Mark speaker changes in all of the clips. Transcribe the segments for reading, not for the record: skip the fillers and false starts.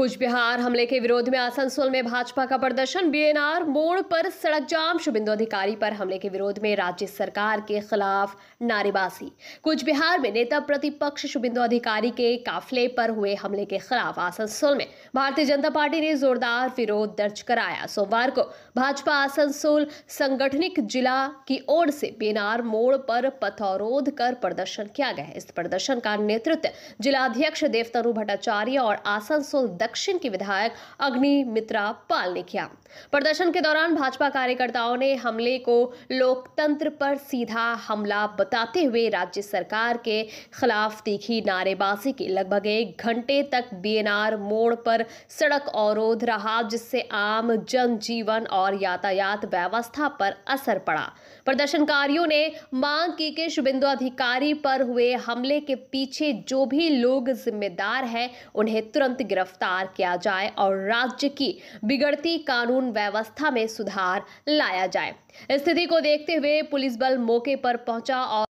Speaker 1: कूच बिहार हमले के विरोध में आसनसोल में भाजपा का प्रदर्शन। बीएनआर मोड़ पर सड़क जाम। शुभेंदु अधिकारी पर हमले के विरोध में राज्य सरकार के खिलाफ नारेबाजी। कूच बिहार में नेता प्रतिपक्ष शुभेंदु अधिकारी के काफिले पर हुए हमले के खिलाफ आसनसोल में भारतीय जनता पार्टी ने जोरदार विरोध दर्ज कराया। सोमवार को भाजपा आसनसोल सांगठनिक जिला की ओर से बीएनआर मोड़ पर पथ अवरोध कर प्रदर्शन किया गया। इस प्रदर्शन का नेतृत्व जिलाध्यक्ष देवतनु भट्टाचार्य और आसनसोल दक्षिण की विधायक अग्निमित्रा पाल ने किया। प्रदर्शन के दौरान भाजपा कार्यकर्ताओं ने हमले को लोकतंत्र पर सीधा हमला बताते हुए राज्य सरकार के खिलाफ तीखी नारेबाजी की। लगभग 1 घंटे तक बीएनआर मोड़ पर सड़क अवरोध रहा, जिससे आम जनजीवन और यातायात व्यवस्था पर असर पड़ा। प्रदर्शनकारियों ने मांग की कि शुभेंदु अधिकारी पर हुए हमले के पीछे जो भी लोग जिम्मेदार हैं उन्हें तुरंत गिरफ्तार किया जाए और राज्य की बिगड़ती कानून व्यवस्था में सुधार लाया जाए। स्थिति को देखते हुए पुलिस बल मौके पर पहुंचा और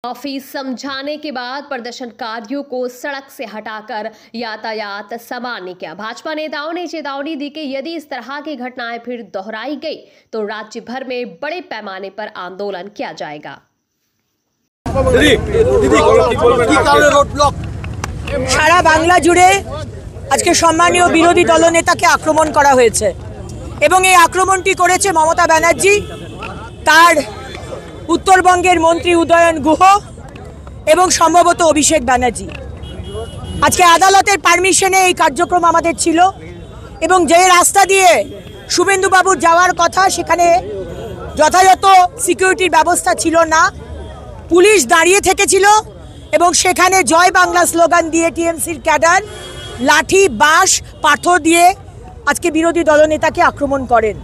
Speaker 1: काफी समझाने के बाद प्रदर्शनकारियों को सड़क से हटाकर यातायात सामान्य किया। भाजपा नेताओं ने चेतावनी दी कि यदि इस तरह की घटनाएं फिर दोहराई गई तो राज्य भर में बड़े पैमाने पर आंदोलन किया जाएगा।
Speaker 2: সারা বাংলা জুড়ে আজকে সম্মানীয় বিরোধী দলনেতাকে আক্রমণ করা হয়েছে এবং এই আক্রমণটি করেছে মমতা ব্যানার্জি, তার উত্তরবঙ্গের মন্ত্রী উদয়ন গুহ এবং সম্ভবত অভিষেক ব্যানার্জি। আজকে আদালতের পারমিশনে এই কার্যক্রম আমাদের ছিল এবং যে রাস্তা দিয়ে শুভেন্দু বাবুর যাওয়ার কথা সেখানে যথাযথ সিকিউরিটির ব্যবস্থা ছিল না। পুলিশ দাঁড়িয়ে থেকেছিল এবং সেখানে জয় বাংলা স্লোগান দিয়ে টিএমসির ক্যাডার লাঠি বাঁশ পাথর দিয়ে আজকে বিরোধী দলনেতাকে আক্রমণ করেন।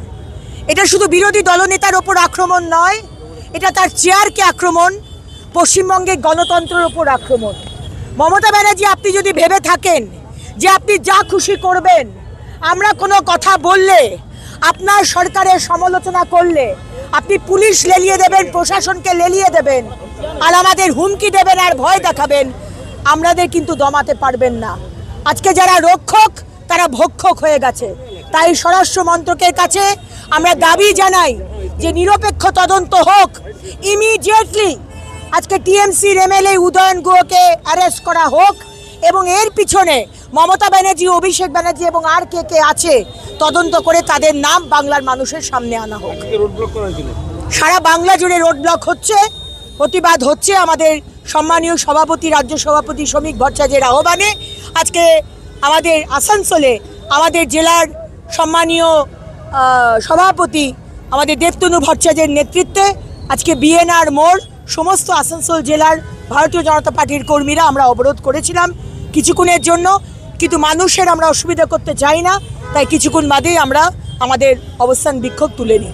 Speaker 2: এটা শুধু বিরোধী দলনেতার ওপর আক্রমণ নয়, এটা তার চেয়ারকে আক্রমণ, পশ্চিমবঙ্গের গণতন্ত্রের ওপর আক্রমণ। মমতা ব্যানার্জি, আপনি যদি ভেবে থাকেন যে আপনি যা খুশি করবেন, আমরা কোনো কথা বললে, আপনার সরকারের সমালোচনা করলে আপনি পুলিশ লেলিয়ে দেবেন, প্রশাসনকে লেলিয়ে দেবেন আর আমাদের হুমকি দেবেন আর ভয় দেখাবেন, আমাদের কিন্তু দমাতে পারবেন না। আজকে যারা রক্ষক তারা ভক্ষক হয়ে গেছে। তাই স্বরাষ্ট্র মন্ত্রকের কাছে আমরা দাবি জানাই যে নিরপেক্ষ তদন্ত হোক, ইমিডিয়েটলি আজকে টিএমসির এমএলএ উদয়ন গুহকে অ্যারেস্ট করা হোক এবং এর পিছনে মমতা ব্যানার্জি, অভিষেক ব্যানার্জি এবং আর কে আছে তদন্ত করে তাদের নাম বাংলার মানুষের সামনে আনা হোক। সারা বাংলা জুড়ে রোড ব্লক হচ্ছে, প্রতিবাদ হচ্ছে। আমাদের সম্মানীয় সভাপতি, রাজ্য সভাপতি শ্রমিক ভট্টাচার্যের আহ্বানে আজকে আমাদের আসানসোলে আমাদের জেলার সম্মানীয় সভাপতি আমাদের দেবতনু ভট্টাচার্যের নেতৃত্বে আজকে বিএনআর মোড় সমস্ত আসানসোল জেলার ভারতীয় জনতা পার্টির কর্মীরা আমরা অবরোধ করেছিলাম কিছুক্ষণের জন্য, কিন্তু মানুষের আমরা অসুবিধা করতে চাই না, তাই কিছুক্ষণ বাদেই আমরা আমাদের অবস্থান বিক্ষোভ তুলে নিই।